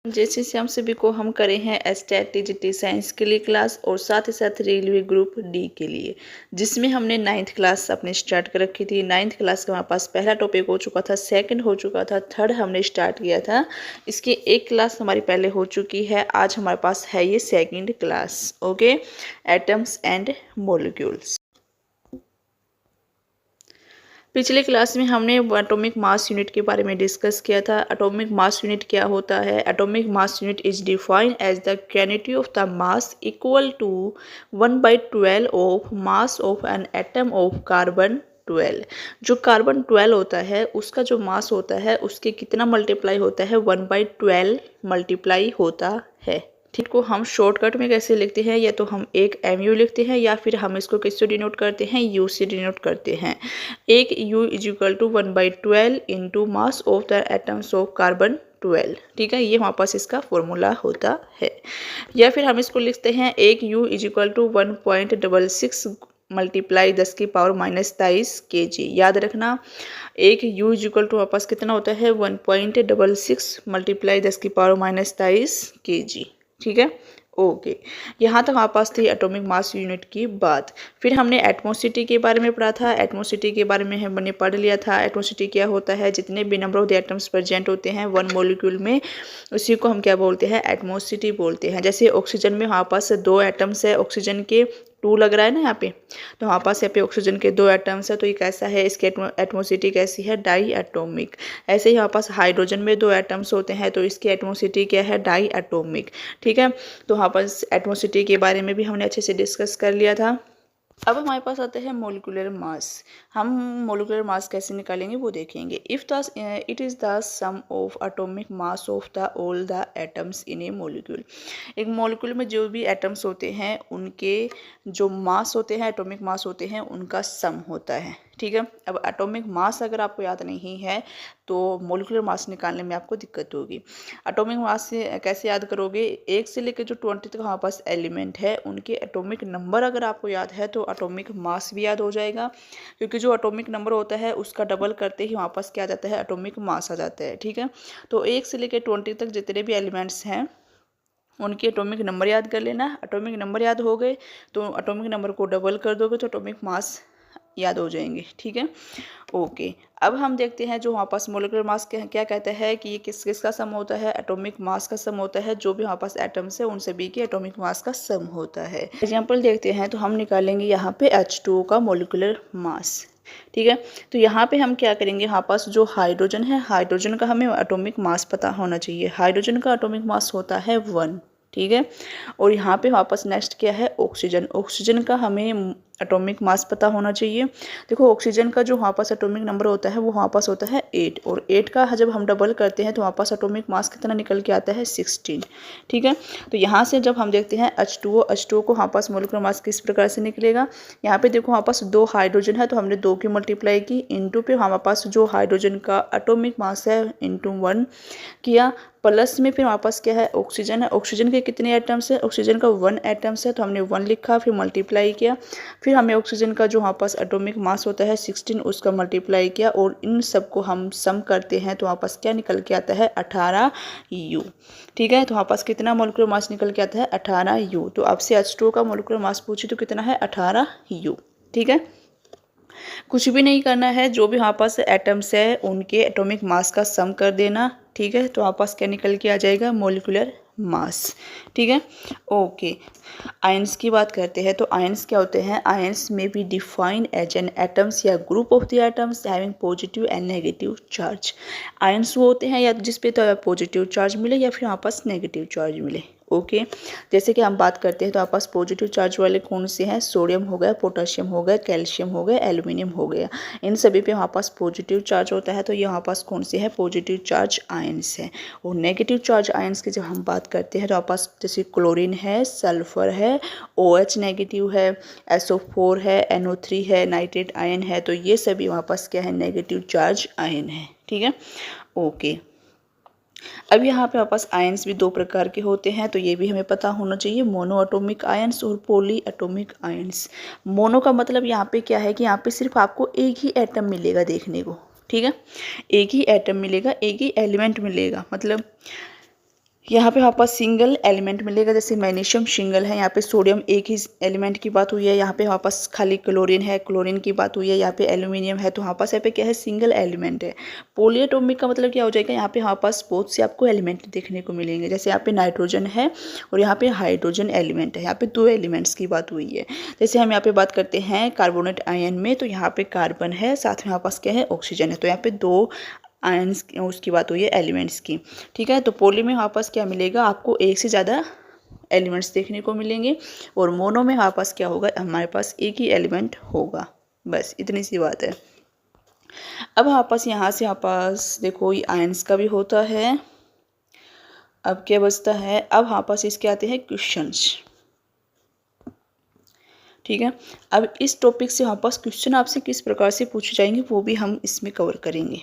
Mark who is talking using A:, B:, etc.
A: जैसे से हम सभी को हम करे हैं एसटेट टीजीटी साइंस के लिए क्लास और साथ ही साथ रेलवे ग्रुप डी के लिए, जिसमें हमने 9th क्लास अपने स्टार्ट कर रखी थी। 9th क्लास का हमारे पास पहला टॉपिक हो चुका था, सेकंड हो चुका था, थर्ड हमने स्टार्ट किया था। इसकी एक क्लास हमारी पहले हो चुकी है, आज हमारे पास है ये second class. Okay, atoms and molecules. पिछले क्लास में हमने एटॉमिक मास यूनिट के बारे में डिस्कस किया था। एटॉमिक मास यूनिट क्या होता है? Atomic mass unit is defined as the quantity of the mass equal to 1/12 of mass of an atom of carbon 12। जो कार्बन 12 होता है उसका जो मास होता है उसके कितना मल्टीप्लाई होता है? 1/12 मल्टीप्लाई होता है। ठीक को हम शॉर्टकट में कैसे लिखते हैं? या तो हम एक mu लिखते हैं या फिर हम इसको किससे डिनोट करते हैं? u से डिनोट करते हैं। एक u is equal to 1/12 into mass of the atoms of carbon 12। ठीक है, ये हमारे पास इसका फॉर्मूला होता है। या फिर हम इसको लिखते हैं एक u is equal to 1.66 multiply 10 की पावर -23 kg। याद रखना, एक u इज इक्वल टू हमारे पास कितना होता है? 1.66 मल्टीप्लाई 10 की पावर -23 kg। ठीक है, ओके। यहाँ तक हमारे पास थी एटॉमिक मास यूनिट की बात। फिर हमने एटमॉसिटी के बारे में पढ़ा था। एटमॉसिटी के बारे में हमने पढ़ लिया था। एटमॉसिटी क्या होता है? जितने भी number of the atoms present होते हैं वन मॉलिक्यूल में, उसी को हम क्या बोलते हैं? एटमॉसिटी बोलते हैं। जैसे ऑक्सीजन में हमारे पास 2 एटम्स है, ऑक्सीजन के 2 लग रहा है ना यहाँ पे, तो हमारे पास यहाँ पे ऑक्सीजन के 2 एटम्स है, तो ये कैसा है? इसकी एटमॉसिटी कैसी है? Diatomic. ऐसे ही हमारे पास हाइड्रोजन में 2 एटम्स होते हैं, तो इसकी एटमॉसिटी क्या है? Diatomic. ठीक है, तो हमारे पास एटमॉसिटी के बारे में भी हमने अच्छे से डिस्कस कर लिया था। अब हमारे पास आता है मोलिकुलर मास। हम मोलिकुलर मास कैसे निकालेंगे वो देखेंगे। If the it is the sum of atomic mass of the all the atoms in a molecule. एक मोलिक्यूल में जो भी एटम्स होते हैं उनके जो मास होते हैं, एटॉमिक मास होते हैं, उनका सम होता है। ठीक है, अब एटॉमिक मास अगर आपको याद नहीं है तो मोलिकुलर मास निकालने में आपको दिक्कत होगी। एटॉमिक मास से कैसे याद करोगे? 1 से लेकर जो 20 तक हमारे पास एलिमेंट है उनके एटॉमिक नंबर अगर आपको याद है तो एटॉमिक मास भी याद हो जाएगा, क्योंकि जो एटॉमिक नंबर होता है उसका डबल करते ही हमारे पास क्या आ जाता है? एटॉमिक मास आ जाता है। ठीक है, तो 1 से लेकर 20 तक जितने भी एलिमेंट्स हैं उनके एटॉमिक नंबर याद कर लेना। एटॉमिक नंबर याद हो गए तो एटॉमिक नंबर को डबल कर दोगे तो एटॉमिक मास याद हो जाएंगे। ठीक है, ओके। अब हम देखते हैं जो हमारे पास मोलिकुलर मास क्या कहता है कि ये किसका सम होता है? एटॉमिक मास का सम होता है। जो भी हमारे पास एटम्स है उन सभी के एटॉमिक मास का सम होता है। एग्जांपल देखते हैं तो हम निकालेंगे यहाँ पे H2O का मोलिकुलर मास। ठीक है, तो यहाँ पे हम क्या करेंगे? हमारे पास जो हाइड्रोजन है, हाइड्रोजन का हमें एटॉमिक मास पता होना चाहिए। हाइड्रोजन का एटॉमिक मास होता है 1। ठीक है, और यहाँ पे हमारे पास नेक्स्ट क्या है? ऑक्सीजन। ऑक्सीजन का हमें एटॉमिक मास पता होना चाहिए। देखो, ऑक्सीजन का जो हमारे पास एटॉमिक नंबर होता है वो हमारे पास होता है 8, और 8 का जब हम डबल करते हैं तो हमारे पास एटॉमिक मास कितना निकल के आता है? 16। ठीक है, तो यहाँ से जब हम देखते हैं H2O को हमारे पास मोलिकुलर मास किस प्रकार से निकलेगा? यहाँ पे देखो हमारे पास 2 हाइड्रोजन है तो हमने 2 की मल्टीप्लाई की, इंटू पे हमारे पास जो हाइड्रोजन का एटॉमिक मास है इंटू 1 किया, प्लस में फिर हमारे पास क्या है? ऑक्सीजन है। ऑक्सीजन के कितने एटम्स है? ऑक्सीजन का 1 एटम्स है तो हमने 1 लिखा, फिर मल्टीप्लाई किया, फिर हमें ऑक्सीजन का जो हमारे पास एटॉमिक मास होता है 16 उसका मल्टीप्लाई किया, और इन सबको हम सम करते हैं तो हमारे पास क्या निकल के आता है? 18U। ठीक है, तो हमारे पास कितना मोलिकुलर मास निकल के आता है? 18U। तो आपसे H2O का मोलिकुलर मास पूछे तो कितना है? 18U। ठीक है, कुछ भी नहीं करना है, जो भी हमारे पास एटम्स है उनके एटॉमिक मास का सम कर देना। ठीक है, तो हमारे पास क्या निकल के आ जाएगा? Molecular mass. ठीक है, ओके। आयंस की बात करते हैं तो आयंस क्या होते हैं? आयंस में be define as an atoms या group of the atoms having positive and negative charge. Ions वो होते हैं या जिस पे तो पॉजिटिव चार्ज मिले या फिर हमारे पास नेगेटिव चार्ज मिले। ओके, जैसे कि हम बात करते हैं तो आपके पास पॉजिटिव चार्ज वाले कौन से हैं? सोडियम हो गया, पोटेशियम हो गया, कैल्शियम हो गया, एल्यूमिनियम हो गया। इन सभी पे हमारे पास पॉजिटिव चार्ज होता है, तो ये हमारे पास कौन से है? पॉजिटिव चार्ज आयंस है। और नेगेटिव चार्ज आयंस की जब हम बात करते हैं तो हमारे पास जैसे क्लोरीन है, सल्फर है, OH नेगेटिव है, SO4 है, NO3 है, नाइट्रेट आयन है, तो ये सभी हमारे पास क्या है? नेगेटिव चार्ज आयन है। ठीक है, ओके। अब यहाँ पे हमारे पास आयंस भी 2 प्रकार के होते हैं, तो ये भी हमें पता होना चाहिए, मोनो एटॉमिक आयंस और पॉली एटॉमिक आयंस। मोनो का मतलब यहाँ पे क्या है कि यहाँ पे सिर्फ आपको एक ही एटम मिलेगा देखने को। ठीक है, एक ही एटम मिलेगा, एक ही एलिमेंट मिलेगा। मतलब यहाँ पे वापस सिंगल एलिमेंट मिलेगा, जैसे मैग्नीशियम सिंगल है, यहाँ पे सोडियम एक ही एलिमेंट की बात हुई है, यहाँ पे वापस खाली क्लोरीन है, क्लोरीन की बात हुई है, यहाँ पे एल्यूमिनियम है, तो वापस यहाँ पे क्या है, सिंगल एलिमेंट है। पॉलीएटॉमिक का मतलब क्या हो जाएगा, यहाँ पे वापस बहुत से आपको एलिमेंट देखने को मिलेंगे, जैसे यहाँ पे नाइट्रोजन है और यहाँ पे हाइड्रोजन एलिमेंट है, यहाँ पे 2 एलिमेंट्स की बात हुई है। जैसे हम यहाँ पे बात करते हैं कार्बोनेट आयन में, तो यहाँ पे कार्बन है, साथ में वापस क्या है, ऑक्सीजन है, तो यहाँ पे 2 आयंस उसकी बात हुई है, एलिमेंट्स की। ठीक है, तो पॉली में वापस क्या मिलेगा, आपको एक से ज़्यादा एलिमेंट्स देखने को मिलेंगे, और मोनो में वापस क्या होगा, हमारे पास एक ही एलिमेंट होगा। बस इतनी सी बात है। अब वापस यहाँ से वापस देखो, ये आयंस का भी होता है। अब क्या बचता है, अब वापस इसके आते हैं क्वेश्चंस। ठीक है, अब इस टॉपिक से वापस क्वेश्चन आपसे किस प्रकार से पूछे जाएंगे वो भी हम इसमें कवर करेंगे।